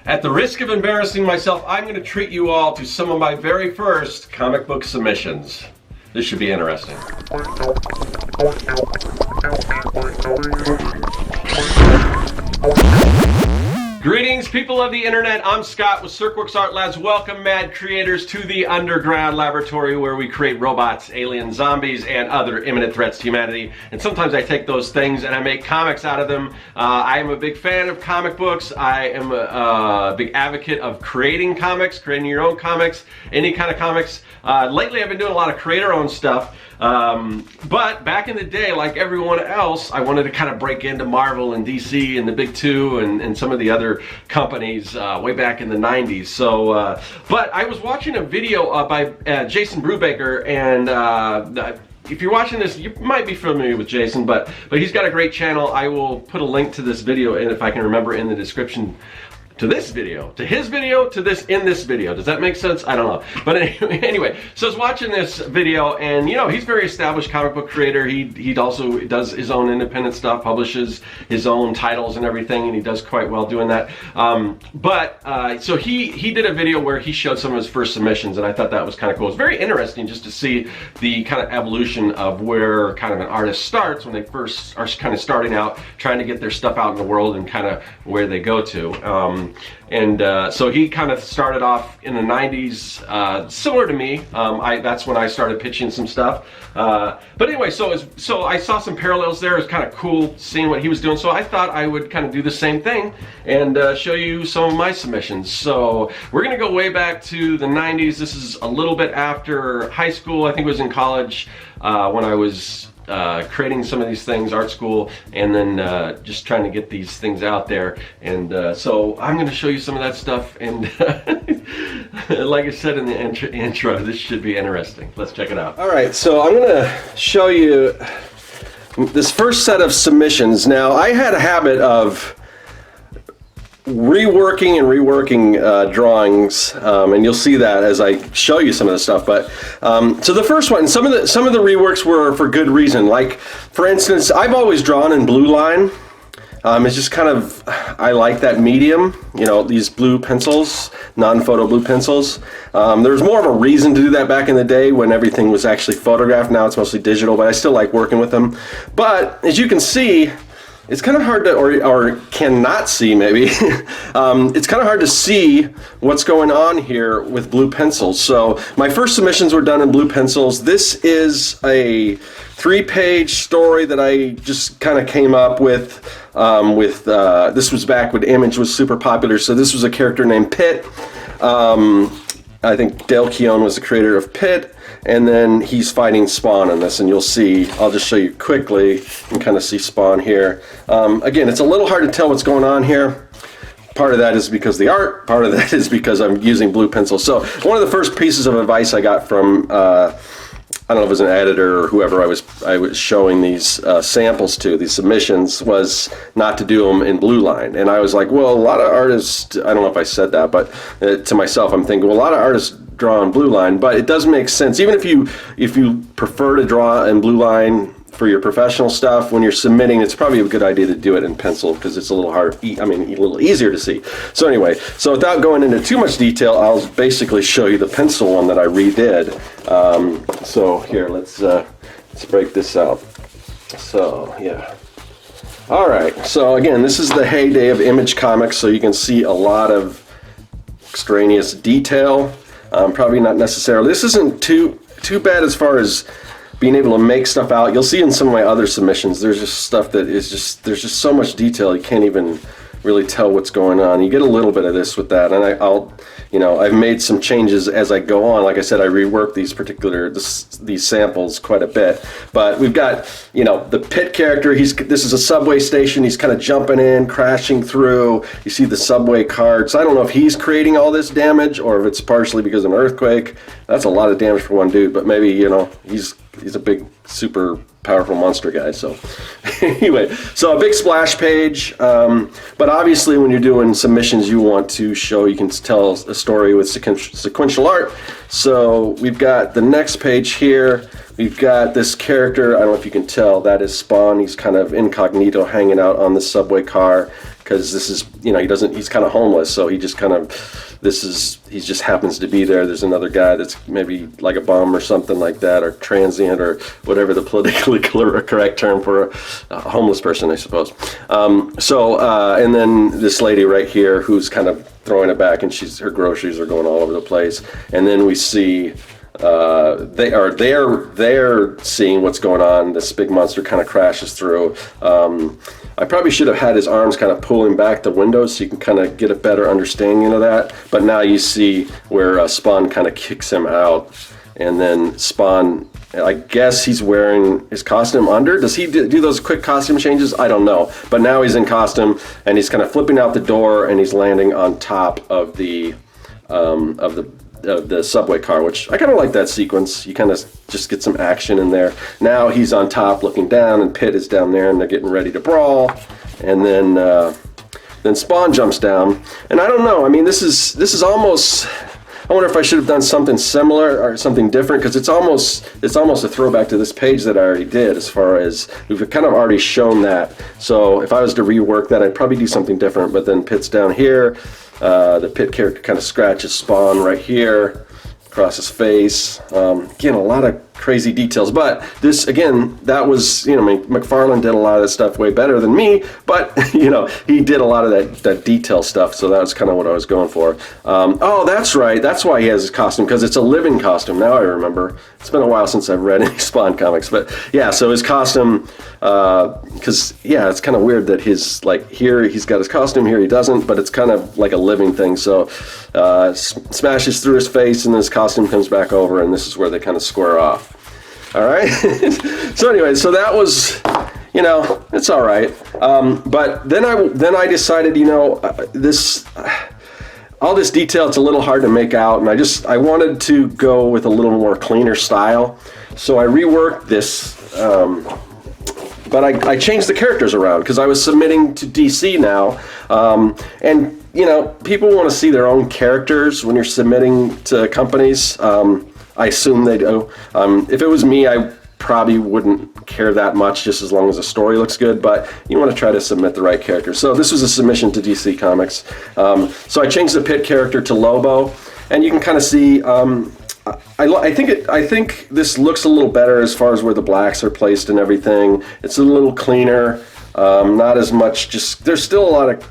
At the risk of embarrassing myself, I'm going to treat you all to some of my very first comic book submissions. This should be interesting. Greetings, people of the internet. I'm Scott with Serkworks Art Labs. Welcome, mad creators, to the underground laboratory where we create robots, aliens, zombies, and other imminent threats to humanity. And sometimes I take those things and I make comics out of them. I am a big fan of comic books. I am a big advocate of creating comics, creating your own comics, any kind of comics. Lately, I've been doing a lot of creator-owned stuff. But back in the day, like everyone else, I wanted to kind of break into Marvel and DC and the big two and some of the other companies way back in the 90s. So, but I was watching a video by Jason Brubaker, and if you're watching this, you might be familiar with Jason, but he's got a great channel. I will put a link to this video, and if I can remember, in the description. To this video, to his video, to this in this video. Does that make sense? I don't know. But anyway, so I was watching this video, and you know, he's a very established comic book creator. He also does his own independent stuff, publishes his own titles and everything, and he does quite well doing that. So he did a video where he showed some of his first submissions, and I thought that was kind of cool. It's very interesting just to see the kind of evolution of where kind of an artist starts when they first are kind of starting out, trying to get their stuff out in the world, and kind of where they go to. So he kind of started off in the 90s, similar to me. That's when I started pitching some stuff. But anyway, so I saw some parallels there. It was kind of cool seeing what he was doing. So I thought I would kind of do the same thing and show you some of my submissions. So we're going to go way back to the 90s. This is a little bit after high school. I think it was in college when I was creating some of these things, art school, and then just trying to get these things out there. And so I'm going to show you some of that stuff, and like I said in the intro, this should be interesting. Let's check it out. All right, so I'm going to show you this first set of submissions. Now, I had a habit of reworking drawings, and you'll see that as I show you some of the stuff. But so the first one, some of the reworks were for good reason. Like, for instance, I've always drawn in blue line. It's just kind of, I like that medium, you know, these blue pencils, non-photo blue pencils. There's more of a reason to do that back in the day when everything was actually photographed. Now it's mostly digital, but I still like working with them. But as you can see, it's kind of hard to, or cannot see maybe, it's kind of hard to see what's going on here with blue pencils. So my first submissions were done in blue pencils. This is a 3-page story that I just kind of came up with. This was back when Image was super popular. So this was a character named Pitt. I think Dale Keown was the creator of Pitt. And then he's fighting Spawn in this, and you'll see, I'll just show you quickly. You can kind of see Spawn here. Again, it's a little hard to tell what's going on here. Part of that is because of the art, part of that is because I'm using blue pencils. So one of the first pieces of advice I got from, I don't know if it was an editor or whoever I was showing these samples to, these submissions, was not to do them in blue line. And I was like, well, a lot of artists, I don't know if I said that, but to myself, I'm thinking, well, a lot of artists draw in blue line, but it does make sense. Even if you prefer to draw in blue line for your professional stuff, when you're submitting, it's probably a good idea to do it in pencil because it's a little a little easier to see. So anyway, so without going into too much detail, I'll basically show you the pencil one that I redid. So here, let's break this out. So yeah. All right. So again, this is the heyday of Image Comics, so you can see a lot of extraneous detail. Probably not necessarily. This isn't too bad as far as being able to make stuff out. You'll see in some of my other submissions, there's just stuff that is just, there's just so much detail you can't even really tell what's going on. You get a little bit of this with that, and I've made some changes as I go on. Like I said, I reworked these samples quite a bit. But we've got, the Pitt character. This is a subway station. He's kind of jumping in, crashing through. You see the subway cards. I don't know if he's creating all this damage or if it's partially because of an earthquake. That's a lot of damage for one dude. But maybe he's a big, super powerful monster guy. So anyway, so a big splash page. But obviously when you're doing submissions, you want to show you can tell a story with sequential art. So we've got the next page here. We've got this character. I don't know if you can tell, that is Spawn. He's kind of incognito hanging out on the subway car because this is, he's kind of homeless, so he just he just happens to be there. There's another guy that's maybe like a bum or something like that, or transient, or whatever the politically correct term for a homeless person, I suppose. And then this lady right here who's kind of throwing it back, and her groceries are going all over the place. And then we see they're seeing what's going on. This big monster kind of crashes through. I probably should have had his arms kind of pulling back the windows so you can kind of get a better understanding of that. But now you see where Spawn kind of kicks him out, and then Spawn, I guess he's wearing his costume under. Does he do those quick costume changes? I don't know. But now he's in costume, and he's kind of flipping out the door, and he's landing on top of the subway car, which I kind of like that sequence. You kind of just get some action in there. Now he's on top looking down, and Pitt is down there, and they're getting ready to brawl. And then Spawn jumps down, and I don't know. I mean, this is almost. I wonder if I should have done something similar or something different, because it's almost a throwback to this page that I already did, as far as we've kind of already shown that. So if I was to rework that, I'd probably do something different. But then Pitt's down here. The Pitt character kind of scratches Spawn right here across his face. Again, a lot of crazy details, but this, again, that was, McFarlane did a lot of this stuff way better than me, but he did a lot of that detail stuff, so that was kind of what I was going for. Oh, that's right, that's why he has his costume, because it's a living costume. Now I remember. It's been a while since I've read any Spawn comics, but yeah, so his costume, because it's kind of weird that here he's got his costume, here he doesn't, but it's kind of like a living thing. So smashes through his face, and his costume comes back over, and this is where they kind of square off. All right. So anyway, so that was, it's all right. But then I decided, all this detail, it's a little hard to make out, and I wanted to go with a little more cleaner style. So I reworked this, but I changed the characters around, because I was submitting to DC now, and people want to see their own characters when you're submitting to companies. I assume they do. If it was me, I probably wouldn't care that much, just as long as the story looks good, but you want to try to submit the right character. So this was a submission to DC Comics. So I changed the Pitt character to Lobo, and you can kind of see, I think this looks a little better as far as where the blacks are placed and everything. It's a little cleaner, not as much, there's still a lot of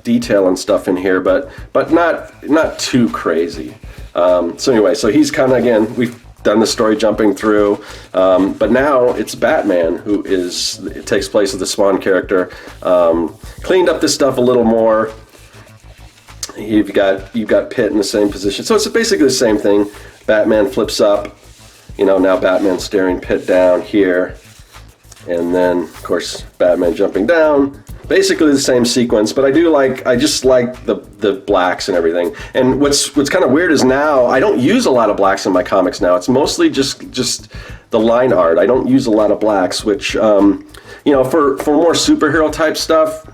detail and stuff in here, but not too crazy. So anyway, so he's kind of, again, we've done the story jumping through, but now it's Batman it takes place with the Spawn character. Cleaned up this stuff a little more. You've got Pitt in the same position. So it's basically the same thing. Batman flips up, now Batman's staring Pitt down here. And then, of course, Batman jumping down. Basically the same sequence, but I just like the blacks and everything. And what's kind of weird is now I don't use a lot of blacks in my comics now. It's mostly just the line art. I don't use a lot of blacks, which for more superhero type stuff,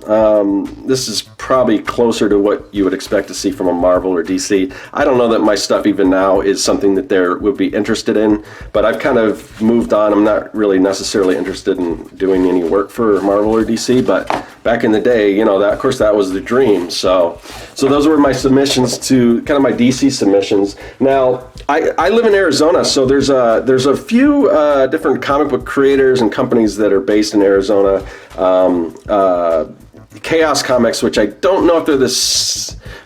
this is probably closer to what you would expect to see from a Marvel or DC. I don't know that my stuff even now is something that they would be interested in, but I've kind of moved on. I'm not really necessarily interested in doing any work for Marvel or DC, but back in the day, of course that was the dream. So those were my submissions to kind of my DC submissions. Now I live in Arizona, so there's a few different comic book creators and companies that are based in Arizona. Chaos Comics, which I don't know if I'm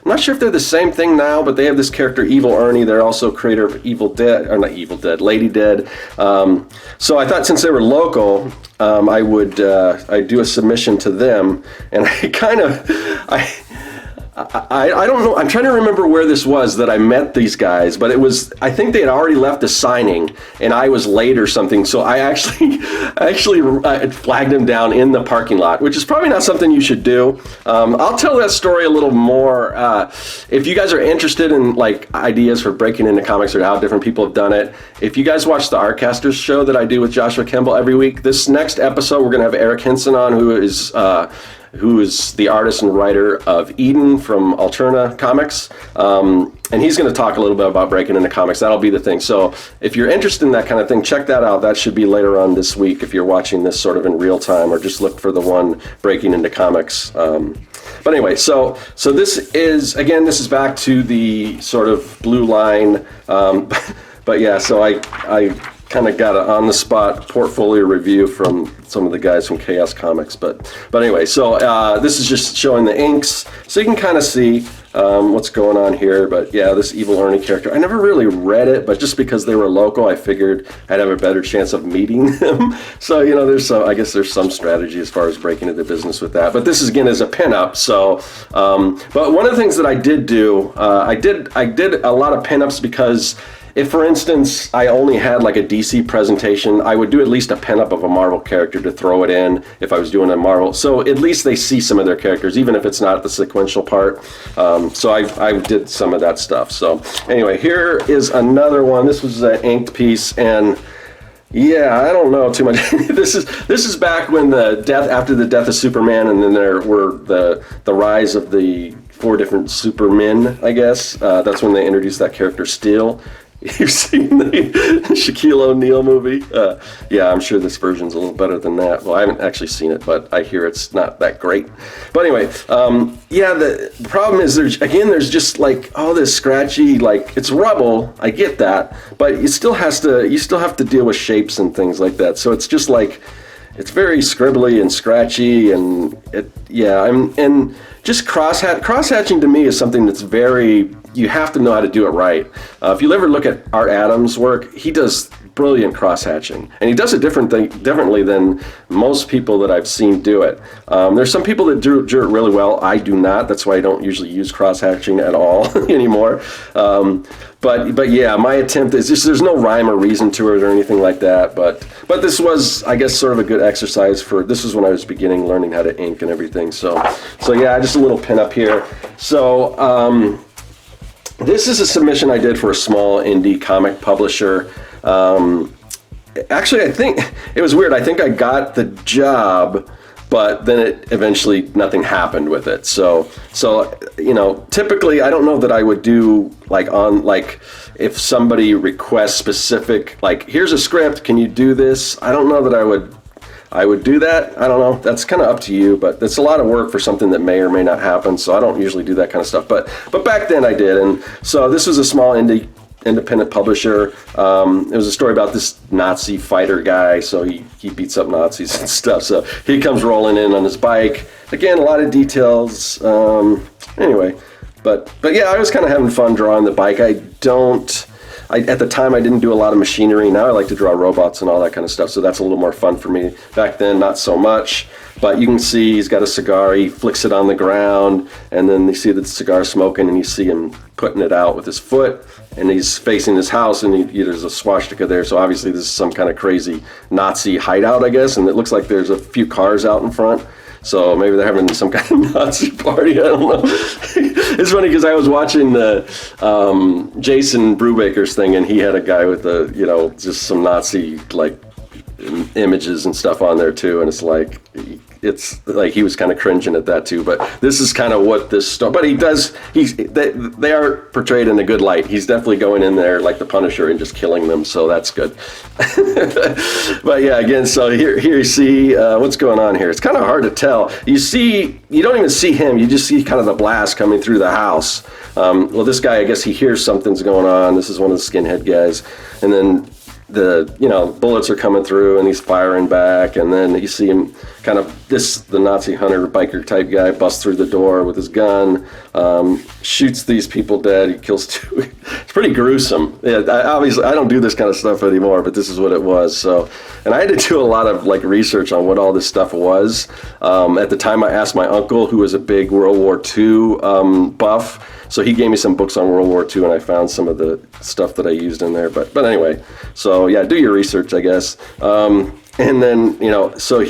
not sure if they're the same thing now, but they have this character Evil Ernie. They're also creator of Lady Dead. So I thought, since they were local, I'd do a submission to them, and I don't know. I'm trying to remember where this was that I met these guys, but I think they had already left the signing, and I was late or something. So I actually flagged them down in the parking lot, which is probably not something you should do. I'll tell that story a little more. If you guys are interested in ideas for breaking into comics or how different people have done it, if you guys watch the Artcasters show that I do with Joshua Kimball every week, this next episode we're going to have Eric Hinson on, who is who is the artist and writer of Eden from Alterna Comics. And he's going to talk a little bit about breaking into comics. That'll be the thing. So if you're interested in that kind of thing, check that out. That should be later on this week if you're watching this sort of in real time, or just look for the one breaking into comics. But anyway, so this is, again, this is back to the sort of blue line. But yeah, so I kind of got an on-the-spot portfolio review from some of the guys from Chaos Comics. But anyway, so this is just showing the inks, so you can kind of see what's going on here. But yeah, this Evil Ernie character, I never really read it, but just because they were local, I figured I'd have a better chance of meeting them. So, you know, I guess there's some strategy as far as breaking into business with that. But this is, again, is a pinup. So, but one of the things that I did do, I did a lot of pinups because if, for instance, I only had like a DC presentation, I would do at least a pinup of a Marvel character to throw it in if I was doing a Marvel. So at least they see some of their characters, even if it's not the sequential part. So I did some of that stuff. So anyway, here is another one. This was an inked piece, and yeah, I don't know too much. This is back when after the death of Superman, and then there were the rise of the 4 different Supermen, I guess. That's when they introduced that character Steel. You've seen the Shaquille O'Neal movie? Yeah, I'm sure this version's a little better than that. Well, I haven't actually seen it, but I hear it's not that great. But anyway, yeah, the problem is there's just like all this scratchy, like it's rubble. I get that, but you still have to deal with shapes and things like that. So it's just like, it's very scribbly and scratchy, and and just cross-hatching to me is something that's very, you have to know how to do it right. If you ever look at Art Adams' work, he does brilliant cross-hatching, and he does it differently than most people that I've seen do it. There's some people that do it really well. I do not. That's why I don't usually use cross-hatching at all anymore. But yeah, my attempt is just, there's no rhyme or reason to it or anything like that. But this was, I guess, sort of a good exercise this was when I was learning how to ink and everything. So yeah, just a little pin up here. So this is a submission I did for a small indie comic publisher. Actually, I think it was weird. I think I got the job, but then eventually nothing happened with it. So you know, typically I don't know that I would do if somebody requests specific, like, here's a script, can you do this? I don't know that I would do that. I don't know. That's kind of up to you, but it's a lot of work for something that may or may not happen. So I don't usually do that kind of stuff. But back then I did, and so this was a small independent publisher. It was a story about this Nazi fighter guy, so he beats up Nazis and stuff. So he comes rolling in on his bike. Again, a lot of details. Anyway, but yeah, I was kind of having fun drawing the bike. At the time, I didn't do a lot of machinery. Now I like to draw robots and all that kind of stuff, so that's a little more fun for me. Back then, not so much. But you can see he's got a cigar. He flicks it on the ground, and then you see the cigar smoking, and you see him putting it out with his foot, and he's facing his house, and there's a swastika there. So obviously, this is some kind of crazy Nazi hideout, I guess, and it looks like there's a few cars out in front. So maybe they're having some kind of Nazi party. I don't know. It's funny because I was watching the Jason Brubaker's thing, and he had a guy with just some Nazi like images and stuff on there too, and it's like he was kind of cringing at that too. But this is kind of what this story. But they are portrayed in a good light. He's definitely going in there like the Punisher and just killing them. So that's good. But yeah, again, so here you see what's going on here. It's kind of hard to tell. You don't even see him. You just see kind of the blast coming through the house. Well, this guy, I guess he hears something's going on. This is one of the skinhead guys, and then the bullets are coming through, and he's firing back, and then you see him kind of the Nazi hunter biker type guy busts through the door with his gun, shoots these people dead. He kills 2. It's pretty gruesome. Yeah, obviously I don't do this kind of stuff anymore, but this is what it was. So, and I had to do a lot of research on what all this stuff was. At the time, I asked my uncle, who was a big World War II buff. So he gave me some books on World War II, and I found some of the stuff that I used in there. But anyway, so yeah, do your research, I guess. And then, so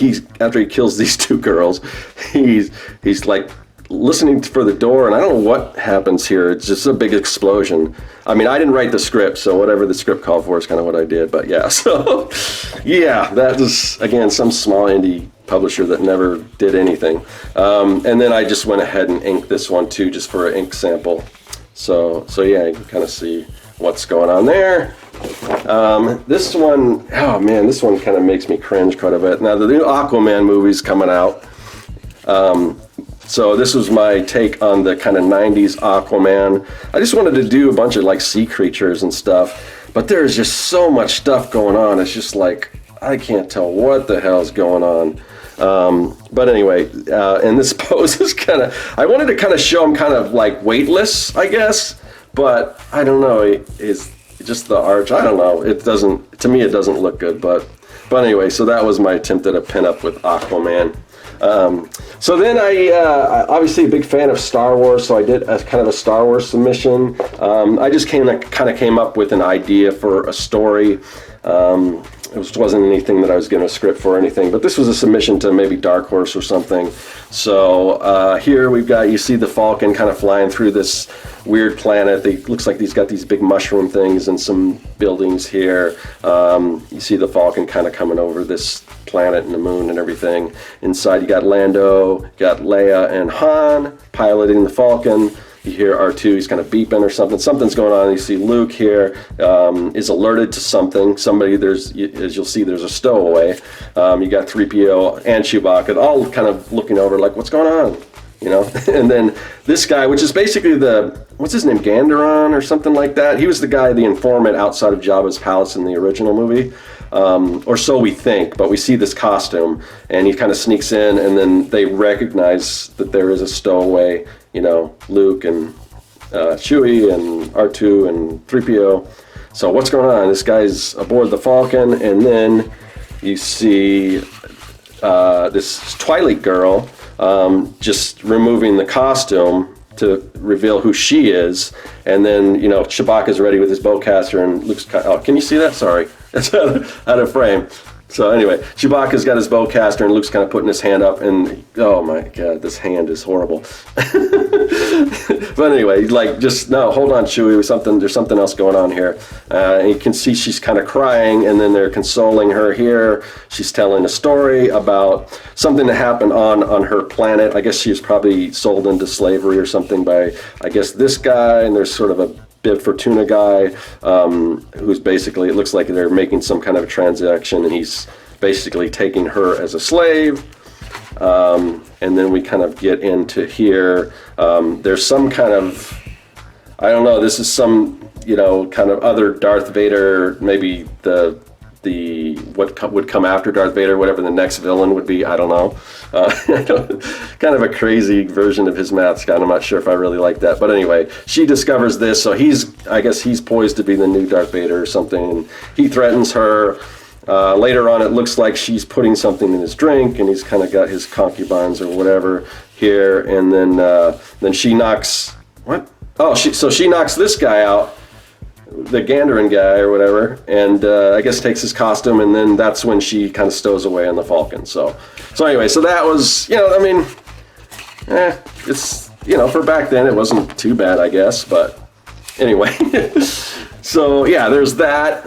after he kills these 2 girls, he's like listening for the door, and I don't know what happens here. It's just a big explosion. I mean, I didn't write the script, so whatever the script called for is kind of what I did. But yeah, so yeah, that was, again, some small indie publisher that never did anything. And then I just went ahead and inked this one too, just for an ink sample. So yeah, you can kind of see what's going on there. This one, oh man, this one kind of makes me cringe quite a bit. Now the new Aquaman movie's coming out. So this was my take on the kind of 90s Aquaman. I just wanted to do a bunch of like sea creatures and stuff, but there's just so much stuff going on. It's just like, I can't tell what the hell's going on. But anyway, and this pose is kind of, I wanted to kind of show him kind of like weightless, I guess, but I don't know, is just the arch, I don't know, it doesn't, to me it doesn't look good, but anyway, so that was my attempt at a pinup with Aquaman. So then I obviously a big fan of Star Wars, so I did a kind of a Star Wars submission. I just kind of came up with an idea for a story. It wasn't anything that I was given a script for or anything, but this was a submission to maybe Dark Horse or something. So here we've got, you see the Falcon kind of flying through this weird planet. It looks like he's got these big mushroom things and some buildings here. You see the Falcon kind of coming over this planet and the moon and everything. Inside you got Lando, you got Leia and Han piloting the Falcon. You hear R2, he's kind of beeping or something. Something's going on. You see Luke here is alerted to something. Somebody, as you'll see, there's a stowaway. You got 3PO and Chewbacca all kind of looking over like, what's going on? You know? And then this guy, which is basically what's his name, Ganderon or something like that? He was the guy, the informant outside of Jabba's palace in the original movie. Or so we think, but we see this costume and he kind of sneaks in and then they recognize that there is a stowaway, you know, Luke and Chewie and R2 and 3PO. So what's going on? This guy's aboard the Falcon, and then you see this Twilight girl just removing the costume to reveal who she is, and then, you know, Chewbacca's ready with his bowcaster and Luke's can you see that? Sorry. It's out of frame. So anyway, Chewbacca's got his bowcaster and Luke's kind of putting his hand up, and oh my god, this hand is horrible. But anyway, like, just no, hold on, Chewie, there's something else going on here. And you can see she's kind of crying, and then they're consoling her here. She's telling a story about something that happened on her planet. I guess she was probably sold into slavery or something by, I guess, this guy, and there's sort of a Bib Fortuna guy who's basically, it looks like they're making some kind of a transaction, and he's basically taking her as a slave. And then we kind of get into here. There's some kind of, I don't know, this is some, you know, kind of other Darth Vader, maybe the what would come after Darth Vader, whatever the next villain would be, I don't know. Kind of a crazy version of his math, Scott. I'm not sure if I really like that. But anyway, she discovers this, so I guess he's poised to be the new Darth Vader or something. And he threatens her. Later on, it looks like she's putting something in his drink, and he's kind of got his concubines or whatever here. And then she knocks, what? Oh, she knocks this guy out, the Ganderon guy or whatever, and I guess takes his costume, and then that's when she kind of stows away on the Falcon. So anyway, so that was, you know, I mean, it's, you know, for back then it wasn't too bad, I guess, but anyway. So yeah, there's that.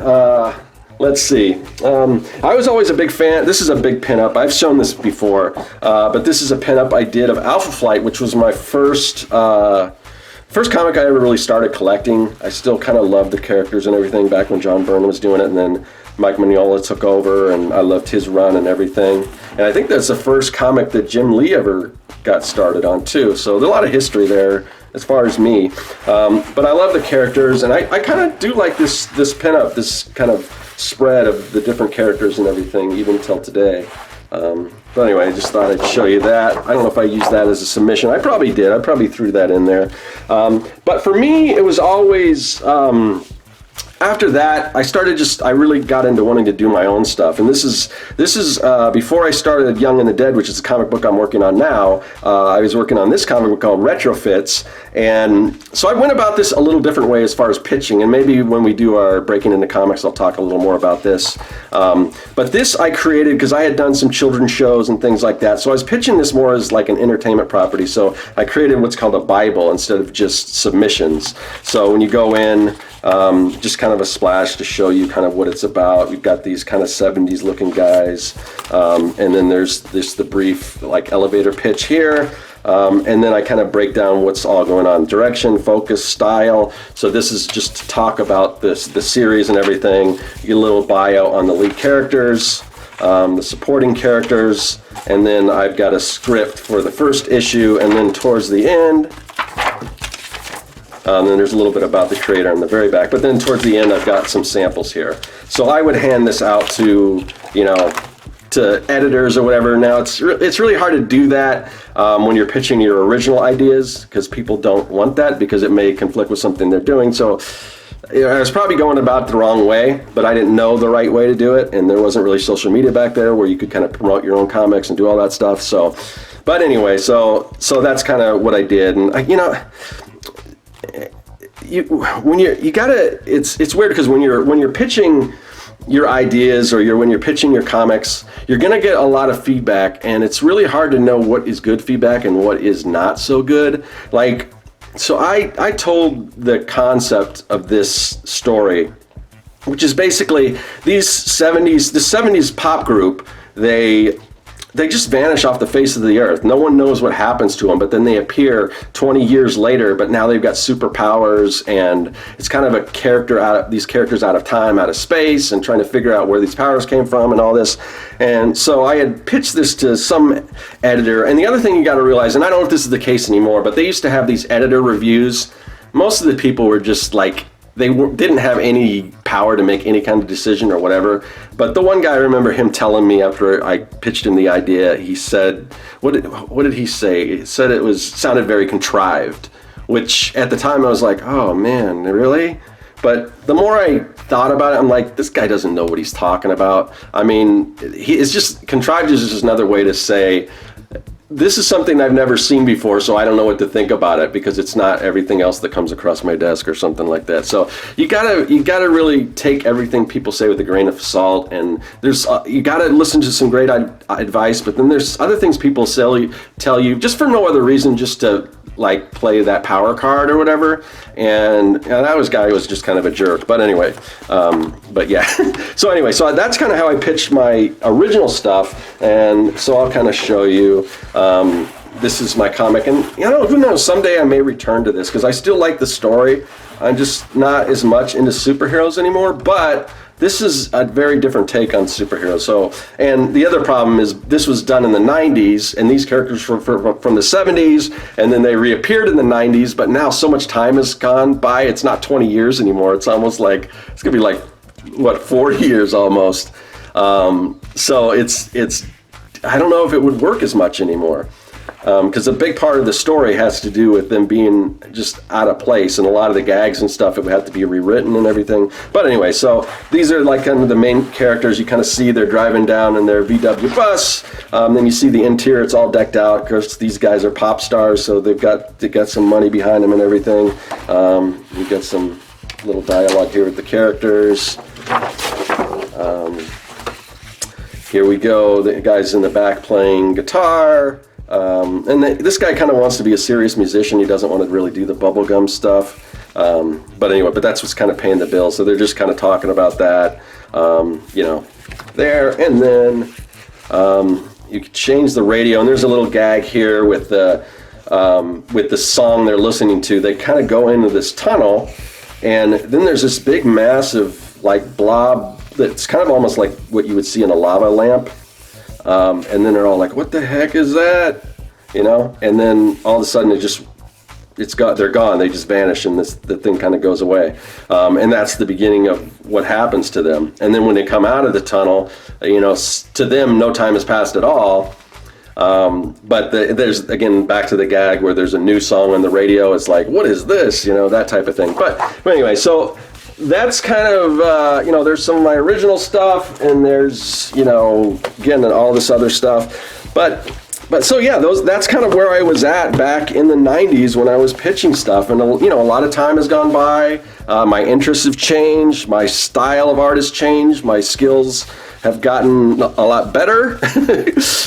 Let's see. I was always a big fan. This is a big pinup. I've shown this before, but this is a pinup I did of Alpha Flight, which was my first comic I ever really started collecting. I still kind of loved the characters and everything back when John Byrne was doing it, and then Mike Mignola took over, and I loved his run and everything. And I think that's the first comic that Jim Lee ever got started on too. So there's a lot of history there as far as me. But I love the characters, and I kind of do like this pinup, this kind of spread of the different characters and everything, even till today. But anyway, I just thought I'd show you that. I don't know if I used that as a submission. I probably did. I probably threw that in there. But for me, it was always, after that, I really got into wanting to do my own stuff. And this is before I started Young and the Dead, which is a comic book I'm working on now. I was working on this comic book called Retrofits. And so I went about this a little different way as far as pitching. And maybe when we do our Breaking Into Comics, I'll talk a little more about this. But this I created because I had done some children's shows and things like that. So I was pitching this more as like an entertainment property. So I created what's called a Bible instead of just submissions. So when you go in, just kind kind of a splash to show you kind of what it's about. We've got these kind of 70s looking guys, and then there's the brief like elevator pitch here. And then I kind of break down what's all going on: direction, focus, style. So this is just to talk about the series and everything. You get a little bio on the lead characters, the supporting characters, and then I've got a script for the first issue, and then towards the end, then there's a little bit about the creator in the very back. But then towards the end, I've got some samples here. So I would hand this out to, to editors or whatever. Now it's really hard to do that when you're pitching your original ideas, because people don't want that because it may conflict with something they're doing. So I was probably going about it the wrong way, but I didn't know the right way to do it, and there wasn't really social media back there where you could kind of promote your own comics and do all that stuff. So, but anyway, so that's kind of what I did, and it's weird because when you're pitching your ideas or when you're pitching your comics, you're going to get a lot of feedback, and it's really hard to know what is good feedback and what is not so good. So I told the concept of this story, which is basically the 70s pop group, they just vanish off the face of the earth. No one knows what happens to them, but then they appear 20 years later, but now they've got superpowers, and it's kind of these characters out of time, out of space, and trying to figure out where these powers came from and all this. And so I had pitched this to some editor, and the other thing you got to realize, and I don't know if this is the case anymore, but they used to have these editor reviews. Most of the people were just like, didn't have any power to make any kind of decision or whatever. But the one guy, I remember him telling me after I pitched him the idea, he said, what did he say? He said it sounded very contrived, which at the time I was like, oh man, really? But the more I thought about it, I'm like, this guy doesn't know what he's talking about. I mean, it's just contrived is just another way to say, this is something I've never seen before, so I don't know what to think about it because it's not everything else that comes across my desk or something like that. So you gotta really take everything people say with a grain of salt, and you gotta listen to some great advice, but then there's other things people tell you just for no other reason, just to like play that power card or whatever. And that guy was just kind of a jerk. But anyway, but yeah. So that's kind of how I pitched my original stuff. And so I'll kind of show you. This is my comic, and who knows? Someday I may return to this because I still like the story. I'm just not as much into superheroes anymore. But this is a very different take on superheroes. So, and the other problem is this was done in the 90s, and these characters from the 70s, and then they reappeared in the 90s, but now so much time has gone by, it's not 20 years anymore. It's almost like, it's going to be like, 40 years almost. So it's I don't know if it would work as much anymore. Because a big part of the story has to do with them being just out of place, and a lot of the gags and stuff, it would have to be rewritten and everything. But anyway, so these are like kind of the main characters. You kind of see they're driving down in their VW bus. Then you see the interior; it's all decked out. Of course, these guys are pop stars, so they got some money behind them and everything. You get some little dialogue here with the characters. Here we go. The guy's in the back playing guitar. And this guy kind of wants to be a serious musician. He doesn't want to really do the bubblegum stuff. But anyway, that's what's kind of paying the bills. So they're just kind of talking about that, there. And then you can change the radio. And there's a little gag here with the song they're listening to. They kind of go into this tunnel, and then there's this big, massive, like, blob that's kind of almost like what you would see in a lava lamp. And then they're all like, what the heck is that? And then all of a sudden they're gone. They just vanish, and the thing kind of goes away. And that's the beginning of what happens to them. And then when they come out of the tunnel, to them, no time has passed at all. But there's, again, back to the gag where there's a new song on the radio. It's like, what is this? That type of thing. But anyway, so that's kind of, there's some of my original stuff, and there's, again, all this other stuff. But so, yeah, that's kind of where I was at back in the 90s when I was pitching stuff. And, a lot of time has gone by. My interests have changed. My style of art has changed. My skills have gotten a lot better.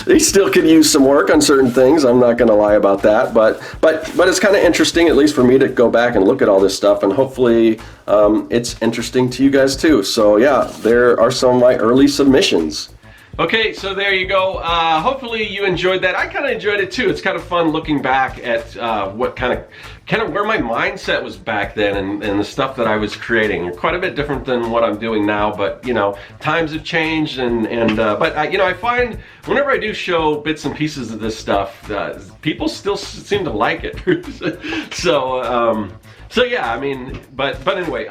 They still could use some work on certain things. I'm not going to lie about that, but it's kind of interesting, at least for me, to go back and look at all this stuff, and hopefully it's interesting to you guys too. So yeah, there are some of my early submissions. Okay, so there you go. Hopefully you enjoyed that. I kind of enjoyed it too. It's kind of fun looking back at what kind of where my mindset was back then, and the stuff that I was creating. Quite a bit different than what I'm doing now, but you know, times have changed, but I find whenever I do show bits and pieces of this stuff, people still seem to like it. So yeah, I mean, but anyway.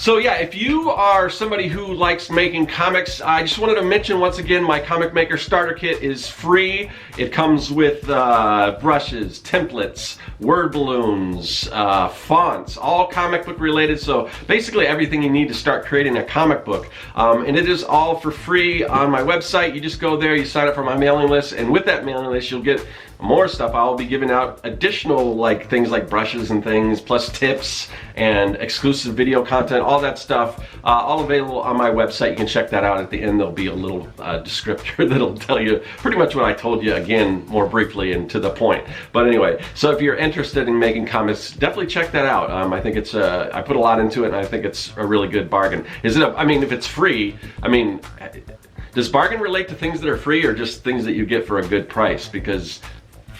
So yeah, if you are somebody who likes making comics, I just wanted to mention once again, my Comic Maker Starter Kit is free. It comes with brushes, templates, word balloons, fonts, all comic book related. So basically everything you need to start creating a comic book. And it is all for free on my website. You just go there, you sign up for my mailing list, and with that mailing list you'll get more stuff. I'll be giving out additional things like brushes and things, plus tips and exclusive video content, all that stuff, all available on my website. You can check that out. At the end there'll be a little descriptor that'll tell you pretty much what I told you, again, more briefly and to the point. But anyway, so if you're interested in making comics, definitely check that out. I think it's I put a lot into it, and I think it's a really good bargain. I mean, if it's free, I mean, does bargain relate to things that are free or just things that you get for a good price? Because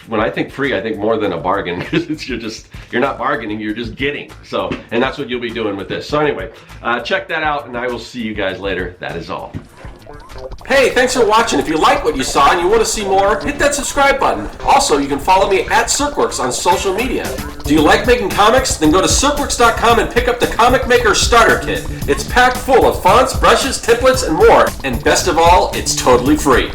when I think free, I think more than a bargain, because you're not bargaining, you're just getting. So, and that's what you'll be doing with this. So anyway, check that out, and I will see you guys later. That is all. Hey, thanks for watching. If you like what you saw and you want to see more, hit that subscribe button. Also, you can follow me at Serkworks on social media. Do you like making comics? Then go to Serkworks.com and pick up the Comic Maker Starter Kit. It's packed full of fonts, brushes, templates, and more. And best of all, it's totally free.